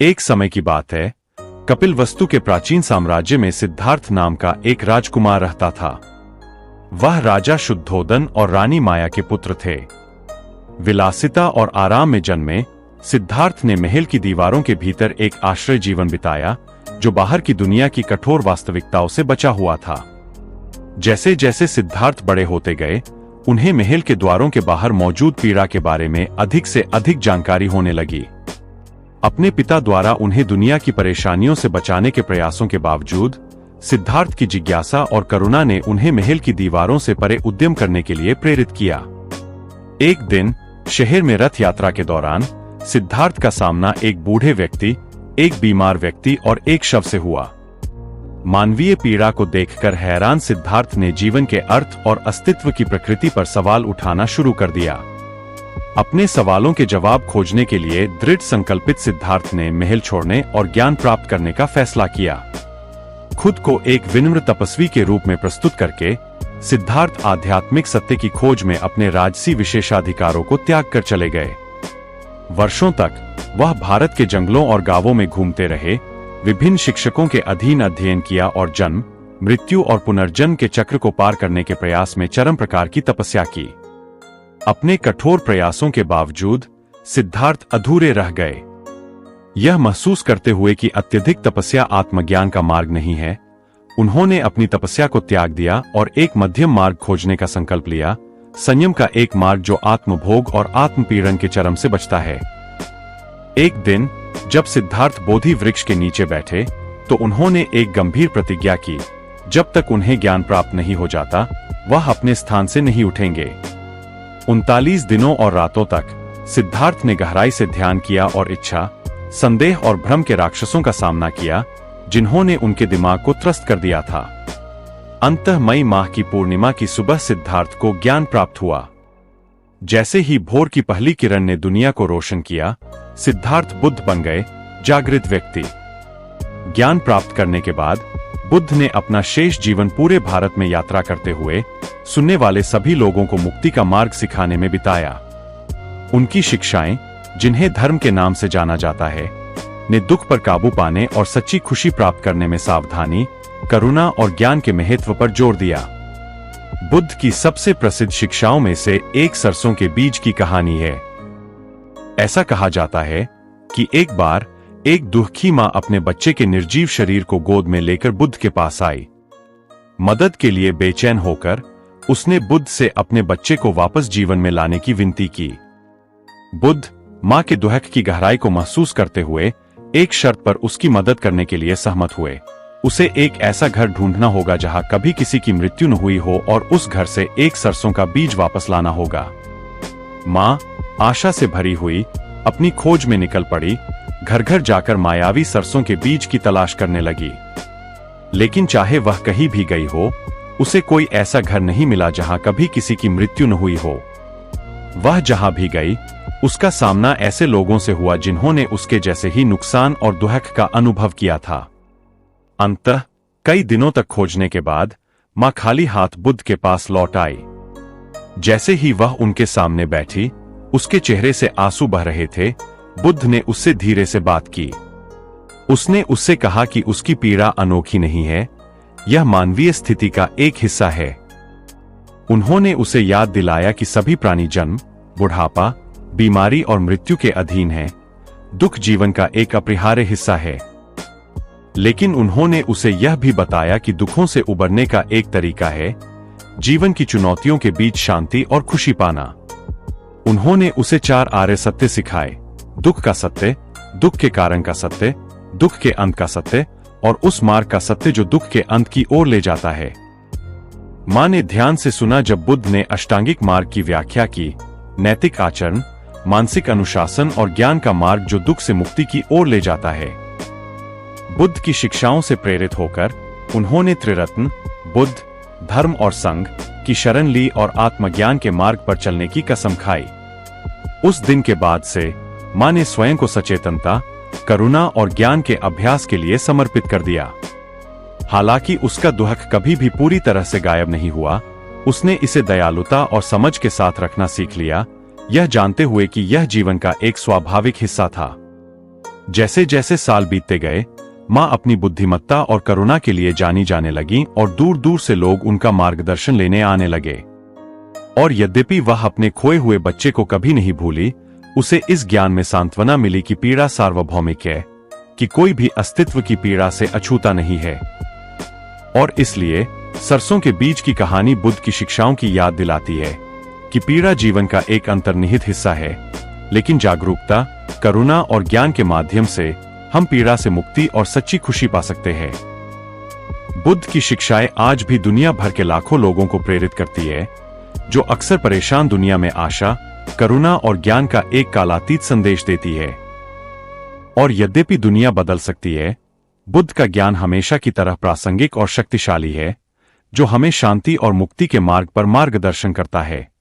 एक समय की बात है, कपिलवस्तु के प्राचीन साम्राज्य में सिद्धार्थ नाम का एक राजकुमार रहता था। वह राजा शुद्धोदन और रानी माया के पुत्र थे। विलासिता और आराम में जन्मे सिद्धार्थ ने महल की दीवारों के भीतर एक आश्रय जीवन बिताया, जो बाहर की दुनिया की कठोर वास्तविकताओं से बचा हुआ था। जैसे जैसे सिद्धार्थ बड़े होते गए, उन्हें महल के द्वारों के बाहर मौजूद पीड़ा के बारे में अधिक से अधिक जानकारी होने लगी। अपने पिता द्वारा उन्हें दुनिया की परेशानियों से बचाने के प्रयासों के बावजूद सिद्धार्थ की जिज्ञासा और करुणा ने उन्हें महल की दीवारों से परे उद्यम करने के लिए प्रेरित किया। एक दिन शहर में रथ यात्रा के दौरान सिद्धार्थ का सामना एक बूढ़े व्यक्ति, एक बीमार व्यक्ति और एक शव से हुआ। मानवीय पीड़ा को देखकर हैरान सिद्धार्थ ने जीवन के अर्थ और अस्तित्व की प्रकृति पर सवाल उठाना शुरू कर दिया। अपने सवालों के जवाब खोजने के लिए दृढ़ संकल्पित सिद्धार्थ ने महल छोड़ने और ज्ञान प्राप्त करने का फैसला किया। खुद को एक विनम्र तपस्वी के रूप में प्रस्तुत करके सिद्धार्थ आध्यात्मिक सत्य की खोज में अपने राजसी विशेषाधिकारों को त्याग कर चले गए। वर्षों तक वह भारत के जंगलों और गांवों में घूमते रहे, विभिन्न शिक्षकों के अधीन अध्ययन किया और जन्म, मृत्यु और पुनर्जन्म के चक्र को पार करने के प्रयास में चरम प्रकार की तपस्या की। अपने कठोर प्रयासों के बावजूद सिद्धार्थ अधूरे रह गए। यह महसूस करते हुए कि अत्यधिक तपस्या आत्मज्ञान का मार्ग नहीं है, उन्होंने अपनी तपस्या को त्याग दिया और एक मध्यम मार्ग खोजने का संकल्प लिया, संयम का एक मार्ग जो आत्मभोग और आत्मपीड़न के चरम से बचता है। एक दिन जब सिद्धार्थ बोधि वृक्ष के नीचे बैठे तो उन्होंने एक गंभीर प्रतिज्ञा की, जब तक उन्हें ज्ञान प्राप्त नहीं हो जाता वह अपने स्थान से नहीं उठेंगे। 39 दिनों और रातों तक सिद्धार्थ ने गहराई से ध्यान किया और इच्छा, संदेह और भ्रम के राक्षसों का सामना किया, जिन्होंने उनके दिमाग को त्रस्त कर दिया था। अंततः मई माह की पूर्णिमा की सुबह सिद्धार्थ को ज्ञान प्राप्त हुआ। जैसे ही भोर की पहली किरण ने दुनिया को रोशन किया, सिद्धार्थ बुद्ध बन गए, जागृत व्यक्ति। ज्ञान प्राप्त करने के बाद बुद्ध ने अपना शेष जीवन पूरे भारत में यात्रा करते हुए सुनने वाले सभी लोगों को मुक्ति का मार्ग सिखाने में बिताया। उनकी शिक्षाएं, जिन्हें धर्म के नाम से जाना जाता है, ने दुख पर काबू पाने और सच्ची खुशी प्राप्त करने में सावधानी, करुणा और ज्ञान के महत्व पर जोर दिया। बुद्ध की सबसे प्रसिद्ध शिक्षाओं में से एक सरसों के बीज की कहानी है। ऐसा कहा जाता है कि एक बार एक दुखी मां अपने बच्चे के निर्जीव शरीर को गोद में लेकर बुद्ध के पास आई। मदद के लिए बेचैन होकर उसने बुद्ध से अपने बच्चे को वापस जीवन में लाने की विनती की। बुद्ध मां के दुख की गहराई को महसूस करते हुए एक शर्त पर उसकी मदद करने के लिए सहमत हुए। उसे एक ऐसा घर ढूंढना होगा जहां कभी किसी की मृत्यु न हुई हो और उस घर से एक सरसों का बीज वापस लाना होगा। मां आशा से भरी हुई अपनी खोज में निकल पड़ी, घर घर जाकर मायावी सरसों के बीज की तलाश करने लगी। लेकिन चाहे वह कहीं भी गई हो, उसे कोई ऐसा घर नहीं मिला जहां कभी किसी की मृत्यु न हुई हो। वह जहां भी गई, उसका सामना ऐसे लोगों से हुआ जिन्होंने उसके जैसे ही नुकसान और दुख का अनुभव किया था। अंततः कई दिनों तक खोजने के बाद मां खाली हाथ बुद्ध के पास लौट आई। जैसे ही वह उनके सामने बैठी, उसके चेहरे से आंसू बह रहे थे। बुद्ध ने उससे धीरे से बात की। उसने उससे कहा कि उसकी पीड़ा अनोखी नहीं है, यह मानवीय स्थिति का एक हिस्सा है। उन्होंने उसे याद दिलाया कि सभी प्राणी जन्म, बुढ़ापा, बीमारी और मृत्यु के अधीन हैं। दुख जीवन का एक अपरिहार्य हिस्सा है। लेकिन उन्होंने उसे यह भी बताया कि दुखों से उबरने का एक तरीका है, जीवन की चुनौतियों के बीच शांति और खुशी पाना। उन्होंने उसे 4 आर्य सत्य सिखाए: दुख का सत्य, दुख के कारण का सत्य, दुख के अंत का सत्य और उस मार्ग का सत्य जो दुख के अंत की ओर ले जाता है। मां ने ध्यान से सुना जब बुद्ध ने अष्टांगिक मार्ग की व्याख्या की: नैतिक आचरण, मानसिक अनुशासन और ज्ञान का मार्ग जो दुख से मुक्ति की ओर ले जाता है। बुद्ध की शिक्षाओं से प्रेरित होकर उन्होंने त्रिरत्न, बुद्ध, धर्म और संघ की शरण ली और आत्मज्ञान के मार्ग पर चलने की कसम खाई। उस दिन के बाद से मां ने स्वयं को सचेतनता, करुणा और ज्ञान के अभ्यास के लिए समर्पित कर दिया। हालांकि उसका दुख कभी भी पूरी तरह से गायब नहीं हुआ, उसने इसे दयालुता और समझ के साथ रखना सीख लिया, यह जानते हुए कि यह जीवन का एक स्वाभाविक हिस्सा था। जैसे जैसे साल बीतते गए, माँ अपनी बुद्धिमत्ता और करुणा के लिए जानी जाने लगी और दूर दूर से लोग उनका मार्गदर्शन लेने आने लगे। और यद्यपि वह अपने खोए हुए बच्चे को कभी नहीं भूली, उसे इस ज्ञान में सांत्वना मिली कि पीड़ा सार्वभौमिक है, कि कोई भी अस्तित्व की पीड़ा से अछूता नहीं है। और इसलिए सरसों के बीज की कहानी बुद्ध की शिक्षाओं की याद दिलाती है कि पीड़ा जीवन का एक अंतर्निहित हिस्सा है, लेकिन जागरूकता, करुणा और ज्ञान के माध्यम से हम पीड़ा से मुक्ति और सच्ची खुशी पा सकते हैं। बुद्ध की शिक्षाएं आज भी दुनिया भर के लाखों लोगों को प्रेरित करती है, जो अक्सर परेशान दुनिया में आशा, करुणा और ज्ञान का एक कालातीत संदेश देती है। और यद्यपि दुनिया बदल सकती है, बुद्ध का ज्ञान हमेशा की तरह प्रासंगिक और शक्तिशाली है, जो हमें शांति और मुक्ति के मार्ग पर मार्गदर्शन करता है।